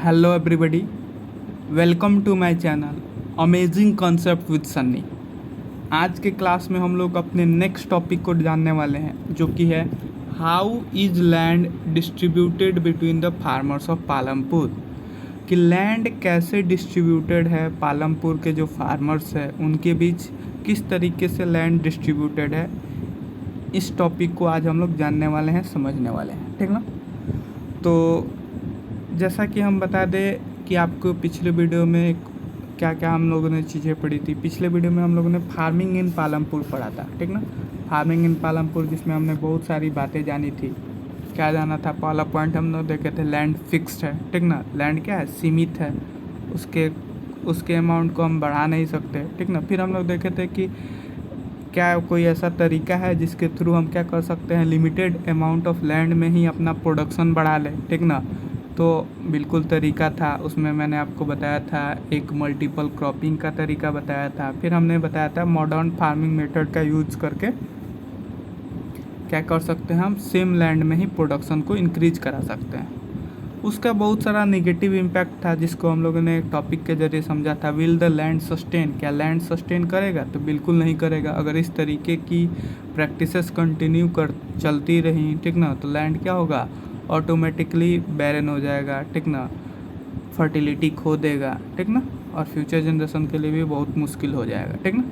Hello everybody, welcome to my channel amazing concept with Sunny. आज के class में हम लोग अपने नेक्स्ट टॉपिक को जानने वाले हैं, जो कि है how is land distributed between the farmers of Palampur. कि लैंड कैसे डिस्ट्रीब्यूटेड है, पालमपुर के जो फार्मर्स हैं उनके बीच किस तरीके से लैंड डिस्ट्रीब्यूटेड है। इस टॉपिक को आज हम लोग जानने वाले हैं, समझने वाले हैं, ठीक ना। तो जैसा कि हम बता दें कि आपको पिछले वीडियो में क्या क्या हम लोगों ने चीज़ें पढ़ी थी। पिछले वीडियो में हम लोगों ने फार्मिंग इन पालमपुर पढ़ा था, ठीक ना। फार्मिंग इन पालमपुर, जिसमें हमने बहुत सारी बातें जानी थी। क्या जाना था? पहला पॉइंट हम लोग देखे थे, लैंड फिक्स्ड है, ठीक ना। लैंड क्या है? सीमित है, उसके अमाउंट को हम बढ़ा नहीं सकते, ठीक ना। फिर हम लोग देखे थे कि क्या कोई ऐसा तरीका है जिसके थ्रू हम क्या कर सकते हैं, लिमिटेड अमाउंट ऑफ लैंड में ही अपना प्रोडक्शन बढ़ा लें, ठीक ना। तो बिल्कुल तरीका था, उसमें मैंने आपको बताया था एक मल्टीपल क्रॉपिंग का तरीका बताया था। फिर हमने बताया था मॉडर्न फार्मिंग मेथड का यूज करके क्या कर सकते हैं, हम सेम लैंड में ही प्रोडक्शन को इंक्रीज करा सकते हैं। उसका बहुत सारा नेगेटिव इम्पैक्ट था, जिसको हम लोगों ने टॉपिक के जरिए समझा था। विल द लैंड सस्टेन, क्या लैंड सस्टेन करेगा? तो बिल्कुल नहीं करेगा। अगर इस तरीके की प्रैक्टिसेस कंटिन्यू चलती रही, ठीक ना, तो लैंड क्या होगा, ऑटोमेटिकली बैरन हो जाएगा, ठीक ना, फर्टिलिटी खो देगा, ठीक ना, और फ्यूचर जनरेशन के लिए भी बहुत मुश्किल हो जाएगा, ठीक ना।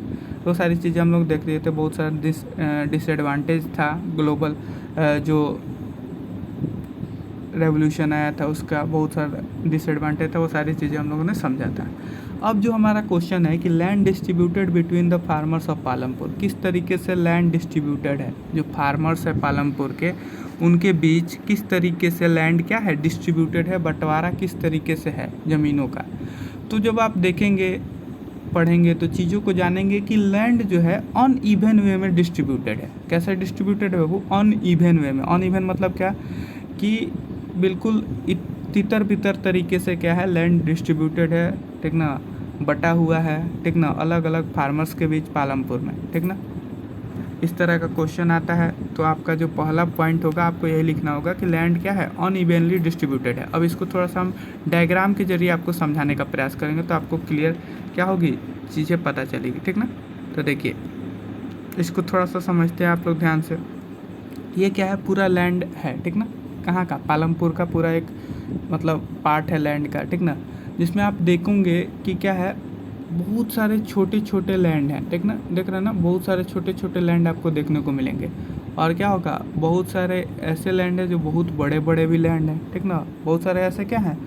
तो सारी चीज़ें हम लोग देख रहे थे। बहुत सारा डिसएडवांटेज था, ग्लोबल जो रेवोल्यूशन आया था उसका बहुत सारा डिसएडवांटेज था, वो सारी चीज़ें हम लोगों ने समझा था। अब जो हमारा क्वेश्चन है कि land distributed between the farmers of Palampur, किस तरीके से लैंड डिस्ट्रीब्यूटेड है, जो फार्मर्स है पालमपुर के, उनके बीच किस तरीके से लैंड क्या है, डिस्ट्रीब्यूटेड है, बंटवारा किस तरीके से है ज़मीनों का। तो जब आप देखेंगे, पढ़ेंगे, तो चीज़ों को जानेंगे कि लैंड जो है अन इवन वे में डिस्ट्रीब्यूटेड है। कैसे डिस्ट्रीब्यूटेड है वो? अन इवन वे में। अन इवन मतलब क्या कि बिल्कुल तितर बितर तरीके से क्या है, लैंड डिस्ट्रीब्यूटेड है, ठीक ना, बटा हुआ है, ठीक ना, अलग अलग फार्मर्स के बीच पालमपुर में, ठीक ना। इस तरह का क्वेश्चन आता है तो आपका जो पहला पॉइंट होगा, आपको यही लिखना होगा कि लैंड क्या है, अनइवनली डिस्ट्रीब्यूटेड है। अब इसको थोड़ा सा हम डायग्राम के जरिए आपको समझाने का प्रयास करेंगे, तो आपको क्लियर क्या होगी, चीज़ें पता चलेगी, ठीक ना। तो देखिए, इसको थोड़ा सा समझते हैं आप लोग ध्यान से। ये क्या है, पूरा लैंड है, ठीक ना। कहाँ का? पालमपुर का पूरा एक मतलब पार्ट है लैंड का, ठीक ना। जिसमें आप देखोगे कि क्या है, बहुत सारे छोटे छोटे लैंड हैं, ठीक ना। देख रहे हैं ना, बहुत सारे छोटे छोटे लैंड आपको देखने को मिलेंगे। और क्या होगा, बहुत सारे ऐसे लैंड है जो बहुत बड़े बड़े भी लैंड हैं, ठीक ना। बहुत सारे ऐसे क्या हैं,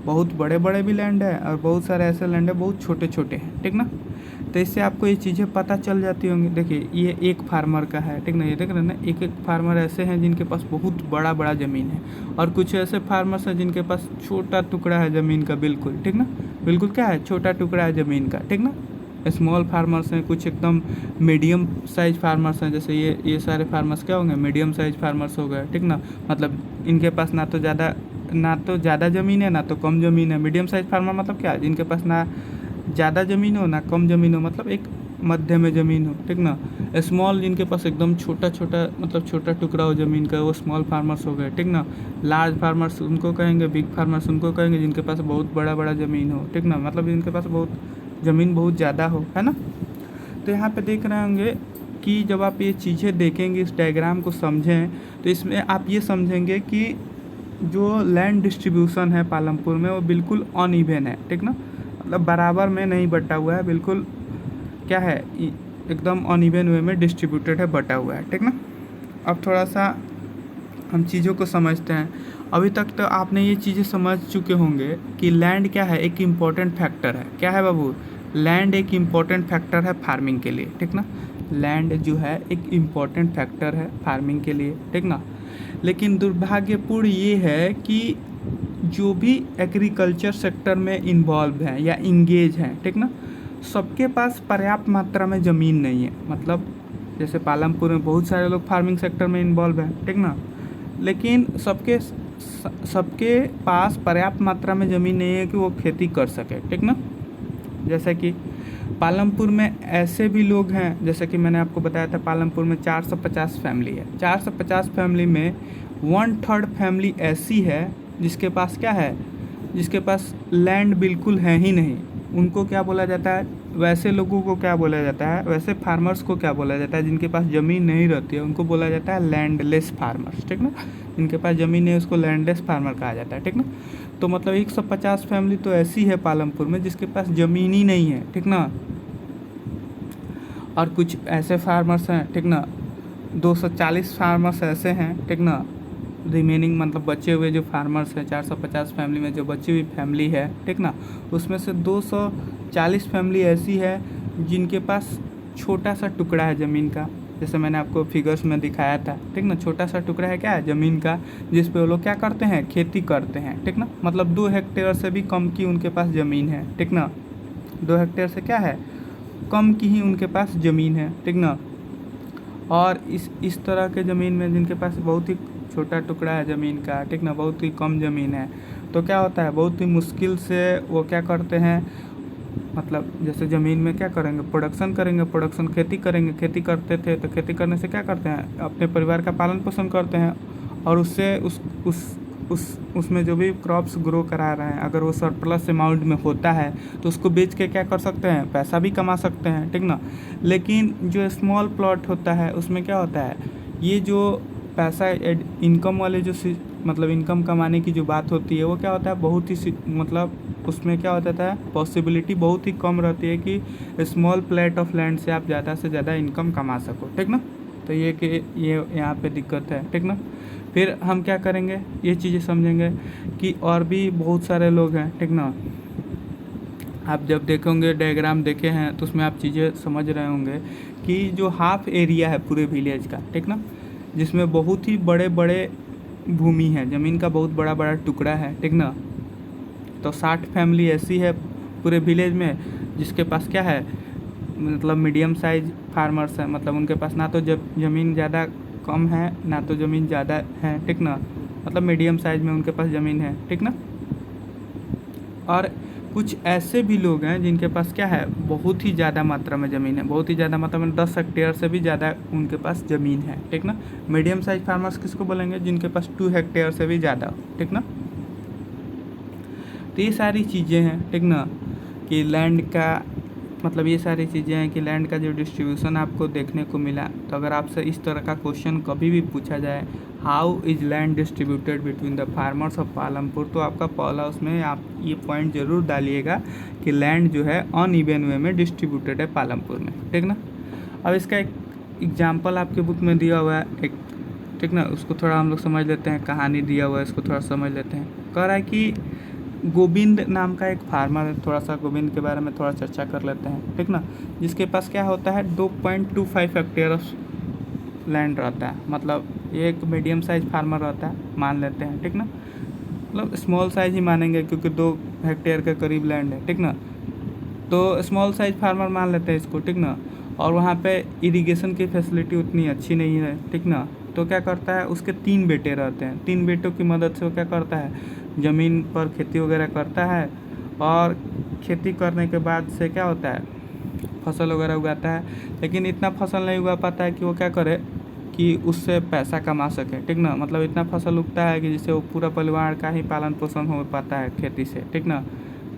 बहुत बड़े बड़े भी लैंड है, और बहुत सारे ऐसे लैंड है बहुत छोटे छोटे हैं, ठीक ना। तो इससे आपको ये चीज़ें पता चल जाती होंगी। देखिए, ये एक फार्मर का है, ठीक ना। ये देख रहे हैं ना, एक एक फार्मर ऐसे हैं जिनके पास बहुत बड़ा बड़ा ज़मीन है, और कुछ ऐसे फार्मर्स हैं जिनके पास छोटा टुकड़ा है ज़मीन का, बिल्कुल, ठीक ना। बिल्कुल क्या है, छोटा टुकड़ा है ज़मीन का, ठीक ना। स्मॉल फार्मर्स हैं, कुछ एकदम मीडियम साइज फार्मर्स हैं। जैसे ये सारे फार्मर्स क्या होंगे, मीडियम साइज फार्मर्स हो गए, ठीक ना। मतलब इनके पास ना तो ज़्यादा ज़मीन है, ना तो कम ज़मीन है। मीडियम साइज फार्मर मतलब क्या, जिनके पास ना ज़्यादा ज़मीन हो ना कम ज़मीन हो, मतलब एक मध्य में ज़मीन हो, ठीक ना। स्मॉल, जिनके पास एकदम छोटा छोटा मतलब छोटा टुकड़ा हो ज़मीन का, वो स्मॉल फार्मर्स हो गए, ठीक ना। लार्ज फार्मर्स उनको कहेंगे, बिग फार्मर्स उनको कहेंगे जिनके पास बहुत बड़ा बड़ा ज़मीन हो, ठीक ना, मतलब जिनके पास ज़मीन बहुत ज़्यादा हो, है ना। तो यहाँ पे देख रहे होंगे कि जब आप ये चीज़ें देखेंगे, इस डायग्राम को समझें, तो इसमें आप ये समझेंगे कि जो लैंड डिस्ट्रीब्यूशन है पालमपुर में, वो बिल्कुल अनइवन है, ठीक ना। मतलब बराबर में नहीं बटा हुआ है, बिल्कुल क्या है, एकदम अनइवन वे में डिस्ट्रीब्यूटेड है, बटा हुआ है, ठीक ना। अब थोड़ा सा हम चीज़ों को समझते हैं। अभी तक तो आपने ये चीज़ें समझ चुके होंगे कि लैंड क्या है, एक इम्पॉर्टेंट फैक्टर है। क्या है बाबू? लैंड एक इम्पॉर्टेंट फैक्टर है फार्मिंग के लिए, ठीक ना। लैंड जो है एक इम्पॉर्टेंट फैक्टर है फार्मिंग के लिए, ठीक ना। लेकिन दुर्भाग्यपूर्ण ये है कि जो भी एग्रीकल्चर सेक्टर में इन्वॉल्व हैं या इंगेज हैं, ठीक ना, सबके पास पर्याप्त मात्रा में ज़मीन नहीं है। मतलब जैसे पालमपुर में बहुत सारे लोग फार्मिंग सेक्टर में इन्वॉल्व हैं, ठीक ना, लेकिन सबके पास पर्याप्त मात्रा में ज़मीन नहीं है कि वो खेती कर सके, ठीक ना। जैसे कि पालमपुर में ऐसे भी लोग हैं, जैसे कि मैंने आपको बताया था, पालमपुर में 450 फैमिली है। 450 फैमिली में 1/3 फैमिली ऐसी है जिसके पास क्या है, जिसके पास लैंड बिल्कुल है ही नहीं, उनको क्या बोला जाता है, वैसे लोगों को क्या बोला जाता है, वैसे फार्मर्स को क्या बोला जाता है, जिनके पास ज़मीन नहीं रहती है उनको बोला जाता है लैंडलेस फार्मर्स, ठीक ना। जिनके पास ज़मीन नहीं है उसको लैंडलेस फार्मर कहा जाता है, ठीक ना। तो मतलब 150 फैमिली तो ऐसी है पालमपुर में जिसके पास ज़मीन ही नहीं है, ठीक ना। और कुछ ऐसे फार्मर्स हैं, ठीक ना, 240 फार्मर्स ऐसे हैं, ठीक ना, रिमेनिंग मतलब बचे हुए जो फार्मर्स हैं 450 फैमिली में जो बची हुई फैमिली है, ठीक ना, उसमें से 240 फैमिली ऐसी है जिनके पास छोटा सा टुकड़ा है ज़मीन का, जैसे मैंने आपको फिगर्स में दिखाया था, ठीक ना। छोटा सा टुकड़ा है क्या है, ज़मीन का, जिस पे वो लोग क्या करते हैं, खेती करते हैं, ठीक ना। मतलब 2 हेक्टेयर से भी कम की उनके पास ज़मीन है, ठीक ना। 2 हेक्टेयर से क्या है, कम की ही उनके पास ज़मीन है, ठीक ना। और इस तरह के ज़मीन में जिनके पास बहुत ही छोटा टुकड़ा है ज़मीन का, ठीक ना, बहुत ही कम ज़मीन है, तो क्या होता है, बहुत ही मुश्किल से वो क्या करते हैं, मतलब जैसे ज़मीन में क्या करेंगे, प्रोडक्शन करेंगे, प्रोडक्शन खेती करेंगे, खेती करते थे तो खेती करने से क्या करते हैं, अपने परिवार का पालन पोषण करते हैं, और उससे उसमें जो भी क्रॉप्स ग्रो करा रहे हैं अगर वो सरप्लस अमाउंट में होता है तो उसको बेच के क्या कर सकते हैं, पैसा भी कमा सकते हैं, ठीक ना। लेकिन जो स्मॉल प्लॉट होता है उसमें क्या होता है, ये जो पैसा इनकम वाले जो मतलब इनकम कमाने की जो बात होती है वो क्या होता है, बहुत ही मतलब उसमें क्या होता था, पॉसिबिलिटी बहुत ही कम रहती है कि स्मॉल प्लेट ऑफ लैंड से आप ज़्यादा से ज़्यादा इनकम कमा सको, ठीक ना। तो ये कि ये यहाँ पे दिक्कत है, ठीक ना। फिर हम क्या करेंगे, ये चीज़ें समझेंगे कि और भी बहुत सारे लोग हैं, ठीक ना। आप जब देखोगे डायग्राम देखे हैं तो उसमें आप चीज़ें समझ रहे होंगे कि जो हाफ एरिया है पूरे विलेज का, ठीक ना, जिसमें बहुत ही बड़े बड़े भूमि है, ज़मीन का बहुत बड़ा बड़ा टुकड़ा है, ठीक ना। तो 60 फैमिली ऐसी है पूरे विलेज में जिसके पास क्या है, मतलब मीडियम साइज फार्मर्स हैं, मतलब उनके पास ना तो ज़मीन ज़्यादा कम है ना तो ज़मीन ज़्यादा है, ठीक ना, मतलब मीडियम साइज में उनके पास ज़मीन है, ठीक ना। और कुछ ऐसे भी लोग हैं जिनके पास क्या है, बहुत ही ज़्यादा मात्रा में ज़मीन है, बहुत ही ज़्यादा मात्रा में 10 हेक्टेयर से भी ज़्यादा उनके पास ज़मीन है, ठीक ना। मीडियम साइज फार्मर्स किसको बोलेंगे, जिनके पास 2 हेक्टेयर से भी ज़्यादा, ठीक ना। तो ये सारी चीज़ें हैं, ठीक ना, कि लैंड का मतलब ये सारी चीज़ें हैं कि लैंड का जो डिस्ट्रीब्यूशन आपको देखने को मिला। तो अगर आपसे इस तरह का क्वेश्चन कभी भी पूछा जाए, how is land distributed between the farmers of Palampur, तो आपका पहला उसमें आप ये पॉइंट ज़रूर डालिएगा कि लैंड जो है अनइवन वे में डिस्ट्रीब्यूटेड है पालमपुर में, ठीक ना। अब इसका एक एग्जाम्पल आपके बुक में दिया हुआ है एक, ठीक ना, उसको थोड़ा हम लोग समझ लेते हैं, कहानी दिया हुआ है इसको थोड़ा समझ लेते हैं। कह रहा है कि गोविंद नाम का एक फार्मर है, थोड़ा सा गोविंद के बारे में थोड़ा चर्चा कर लेते हैं, ठीक ना। जिसके पास क्या होता है, 2.25 हेक्टेयर ऑफ लैंड रहता है, मतलब ये एक मीडियम साइज फार्मर रहता है मान लेते हैं, ठीक ना, मतलब स्मॉल साइज ही मानेंगे क्योंकि 2 हेक्टेयर के करीब लैंड है, ठीक ना। तो स्मॉल साइज फार्मर मान लेते हैं इसको, ठीक ना। और वहाँ पे इरिगेशन की फैसिलिटी उतनी अच्छी नहीं है, ठीक ना। तो क्या करता है, उसके 3 बेटे रहते हैं, 3 बेटों की मदद से वो क्या करता है, ज़मीन पर खेती वगैरह करता है, और खेती करने के बाद से क्या होता है, फसल वगैरह उगाता है। लेकिन इतना फसल नहीं उगा पाता है कि वो क्या करे कि उससे पैसा कमा सके, ठीक ना। मतलब इतना फसल उगता है कि जिससे वो पूरा परिवार का ही पालन पोषण हो पाता है खेती से, ठीक ना।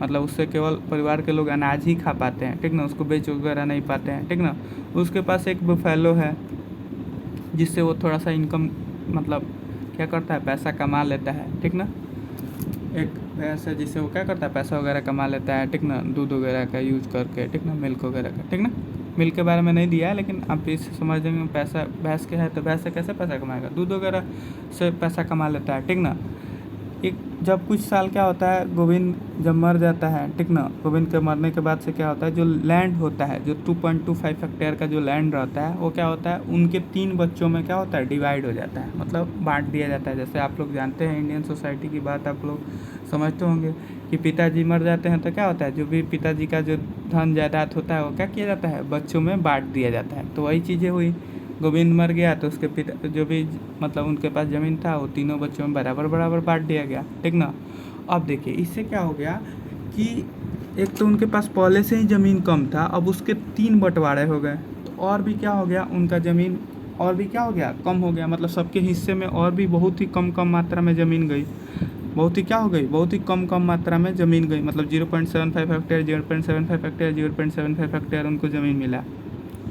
मतलब उससे केवल परिवार के लोग अनाज ही खा पाते हैं, ठीक ना, उसको बेच वगैरह नहीं पाते हैं, ठीक ना। उसके पास एक बफेलो है जिससे वो थोड़ा सा इनकम मतलब क्या करता है, पैसा कमा लेता है, ठीक ना। एक भैंस है जिससे वो क्या करता है, पैसा वगैरह कमा लेता है, ठीक ना, दूध वगैरह का यूज करके, ठीक ना, मिल्क वगैरह का, ठीक ना। मिल्क के बारे में नहीं दिया है लेकिन आप इसे समझ देंगे, पैसा भैंस के है तो भैंस से कैसे पैसा कमाएगा, दूध वगैरह से पैसा कमा लेता है, ठीक ना। एक जब कुछ साल क्या होता है, गोविंद जब मर जाता है, ठीक ना, गोविंद के मरने के बाद से क्या होता है, जो लैंड होता है, जो 2.25 हेक्टेयर का जो लैंड रहता है वो क्या होता है, उनके 3 बच्चों में क्या होता है, डिवाइड हो जाता है, मतलब बांट दिया जाता है। जैसे आप लोग जानते हैं इंडियन सोसाइटी की बात आप लोग समझते होंगे कि पिताजी मर जाते हैं तो क्या होता है, जो भी पिताजी का जो धन जायदाद होता है वो क्या किया जाता है, बच्चों में बांट दिया जाता है। तो वही चीज़ें हुई, गोविंद मर गया तो उसके पिता जो भी मतलब उनके पास ज़मीन था वो तीनों बच्चों में बराबर बराबर बांट दिया गया, ठीक ना। अब देखिए इससे क्या हो गया कि एक तो उनके पास पहले से ही ज़मीन कम था, अब उसके 3 बंटवारे हो गए, तो और भी क्या हो गया, उनका ज़मीन और भी क्या हो गया, कम हो गया, मतलब सबके हिस्से में और भी बहुत ही कम मात्रा में ज़मीन गई। बहुत ही क्या हो गई, बहुत ही कम मात्रा में ज़मीन गई, मतलब 0.75 हेक्टेयर, 0.75 हेक्टेयर, 0.75 हेक्टेयर उनको ज़मीन मिला।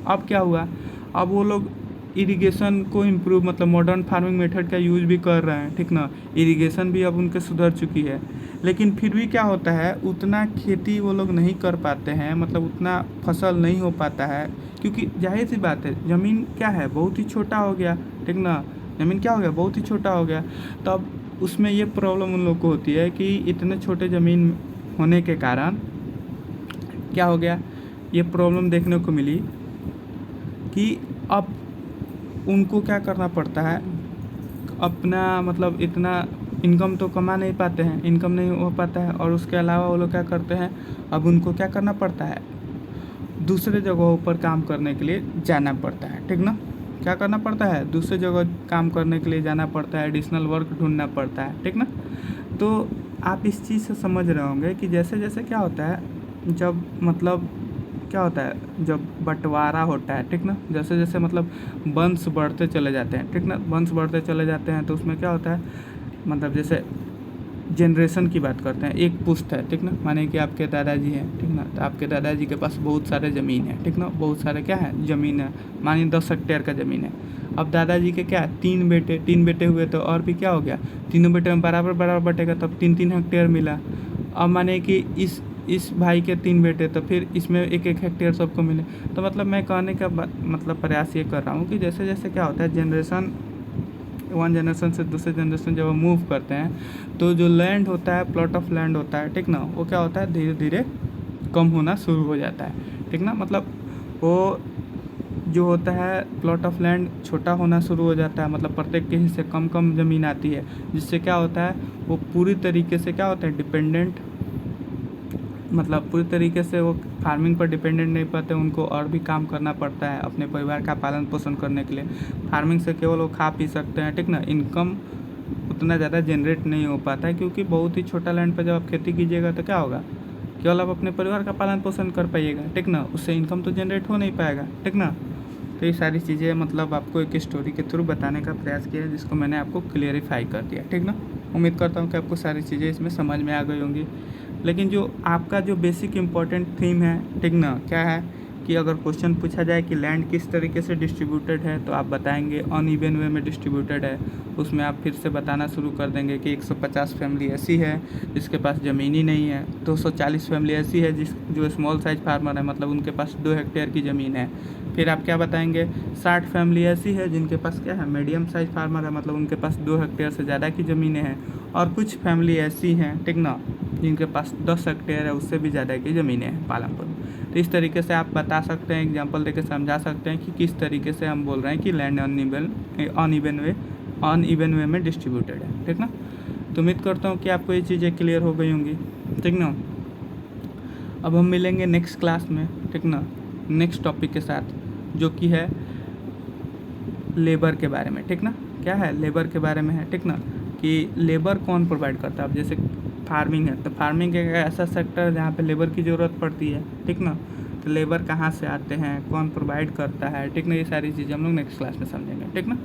अब क्या हुआ, अब वो लोग इरिगेशन को इम्प्रूव, मतलब मॉडर्न फार्मिंग मेथड का यूज़ भी कर रहे हैं, ठीक ना। इरिगेशन भी अब उनके सुधर चुकी है, लेकिन फिर भी क्या होता है, उतना खेती वो लोग नहीं कर पाते हैं, मतलब उतना फसल नहीं हो पाता है, क्योंकि जाहिर सी बात है ज़मीन क्या है, बहुत ही छोटा हो गया, ठीक ना। ज़मीन क्या हो गया, बहुत ही छोटा हो गया। तब उसमें ये प्रॉब्लम उन लोग को होती है कि इतने छोटे ज़मीन होने के कारण क्या हो गया, ये प्रॉब्लम देखने को मिली कि अब उनको क्या करना पड़ता है, अपना मतलब इतना इनकम तो कमा नहीं पाते हैं, इनकम नहीं हो पाता है, और उसके अलावा वो लोग क्या करते हैं, अब उनको क्या करना पड़ता है, दूसरे जगहों पर काम करने के लिए जाना पड़ता है, ठीक ना। क्या करना पड़ता है, दूसरे जगह काम करने के लिए जाना पड़ता है, एडिशनल वर्क ढूंढना पड़ता है, ठीक ना। तो आप इस चीज़ से समझ रहे होंगे कि जैसे जैसे क्या होता है, जब मतलब क्या होता है, जब बंटवारा होता है, ठीक ना, जैसे जैसे मतलब वंश बढ़ते चले जाते हैं, ठीक ना, वंश बढ़ते चले जाते हैं, तो उसमें क्या होता है, मतलब जैसे जनरेशन की बात करते हैं, एक पुश्त है, ठीक ना, माने कि आपके दादाजी हैं, ठीक ना, तो आपके दादाजी के पास बहुत सारे ज़मीन है, ठीक ना, बहुत सारे क्या है ज़मीन है, मानिए 10 हेक्टेयर का ज़मीन है। अब दादाजी के क्या है, तीन बेटे हुए, तो और भी क्या हो गया, तीनों बेटे में बराबर बराबर बटेगा, तब 3-3 हेक्टेयर मिला। अब माने कि इस भाई के 3 बेटे, तो फिर इसमें 1-1 हेक्टेयर सबको मिले। तो मतलब मैं कहने का मतलब प्रयास ये कर रहा हूँ कि जैसे जैसे क्या होता है, जनरेशन वन जनरेशन से दूसरे जनरेशन जब हम मूव करते हैं, तो जो लैंड होता है, प्लॉट ऑफ लैंड होता है, ठीक ना, वो क्या होता है, धीरे धीरे कम होना शुरू हो जाता है, ठीक ना। मतलब वो जो होता है, प्लॉट ऑफ लैंड छोटा होना शुरू हो जाता है, मतलब प्रत्येक के हिस्से कम कम ज़मीन आती है, जिससे क्या होता है, वो पूरी तरीके से क्या होता है, डिपेंडेंट, मतलब पूरी तरीके से वो फार्मिंग पर डिपेंडेंट नहीं पाते, उनको और भी काम करना पड़ता है अपने परिवार का पालन पोषण करने के लिए। फार्मिंग से केवल वो खा पी सकते हैं, ठीक ना, इनकम उतना ज़्यादा जनरेट नहीं हो पाता है, क्योंकि बहुत ही छोटा लैंड पर जब आप खेती कीजिएगा तो क्या होगा, केवल आप अपने परिवार का पालन पोषण कर पाइएगा, ठीक ना, उससे इनकम तो जनरेट हो नहीं पाएगा, ठीक ना। तो ये सारी चीज़ें मतलब आपको एक स्टोरी के थ्रू बताने का प्रयास किया है, जिसको मैंने आपको क्लियरिफाई कर दिया, ठीक ना। उम्मीद करता हूँ कि आपको सारी चीज़ें इसमें समझ में आ गई होंगी। लेकिन जो आपका जो बेसिक इम्पॉर्टेंट थीम है, ठीक ना, क्या है कि अगर क्वेश्चन पूछा जाए कि लैंड किस तरीके से डिस्ट्रीब्यूटेड है, तो आप बताएंगे अनइवन वे में डिस्ट्रीब्यूटेड है। उसमें आप फिर से बताना शुरू कर देंगे कि 150 फैमिली ऐसी है जिसके पास ज़मीन ही नहीं है, 240 फैमिली ऐसी है जो स्मॉल साइज फार्मर है, मतलब उनके पास 2 हेक्टेयर की ज़मीन है। फिर आप क्या बताएंगे, 60 फैमिली ऐसी है जिनके पास क्या है, मीडियम साइज फार्मर है, मतलब उनके पास 2 हेक्टेयर से ज़्यादा की ज़मीनें हैं। और कुछ फैमिली ऐसी हैं, ठीक ना, जिनके पास 10 हेक्टेयर है, उससे भी ज़्यादा की ज़मीनें हैं पालमपुर में। तो इस तरीके से आप बता सकते हैं, एग्जांपल देके समझा सकते हैं कि किस तरीके से हम बोल रहे हैं कि लैंड अनइवन वे में डिस्ट्रीब्यूटेड है, ठीक ना। तो उम्मीद करता हूँ कि आपको ये चीज़ें क्लियर हो गई होंगी, ठीक ना। अब हम मिलेंगे नेक्स्ट क्लास में, ठीक ना, नेक्स्ट टॉपिक के साथ, जो कि है लेबर के बारे में, ठीक ना। क्या है, लेबर के बारे में है, ठीक ना, कि लेबर कौन प्रोवाइड करता है। अब जैसे फार्मिंग है, तो फार्मिंग एक ऐसा सेक्टर है जहाँ पे लेबर की ज़रूरत पड़ती है, ठीक ना। तो लेबर कहाँ से आते हैं, कौन प्रोवाइड करता है, ठीक ना, ये सारी चीज़ें हम लोग नेक्स्ट क्लास में समझेंगे, ठीक ना।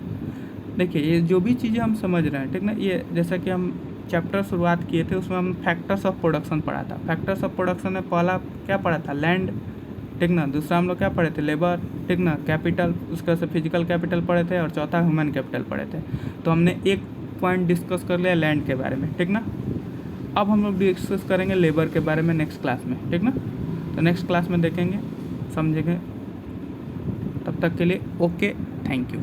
देखिए, ये जो भी चीज़ें हम समझ रहे हैं, ठीक ना, ये जैसा कि हम चैप्टर शुरुआत किए थे, उसमें हम फैक्टर्स ऑफ प्रोडक्शन पढ़ा था। फैक्टर्स ऑफ प्रोडक्शन में पहला क्या पढ़ा था, लैंड, ठीक ना। दूसरा हम लोग क्या पढ़े थे, लेबर, ठीक ना, कैपिटल, उसका से फिजिकल कैपिटल पढ़े थे, और चौथा ह्यूमन कैपिटल पढ़े थे। तो हमने एक पॉइंट डिस्कस कर लिया लैंड के बारे में, ठीक ना। अब हम लोग डिस्कस करेंगे लेबर के बारे में नेक्स्ट क्लास में, ठीक ना। तो नेक्स्ट क्लास में देखेंगे, समझेंगे। तब तक के लिए ओके, थैंक यू।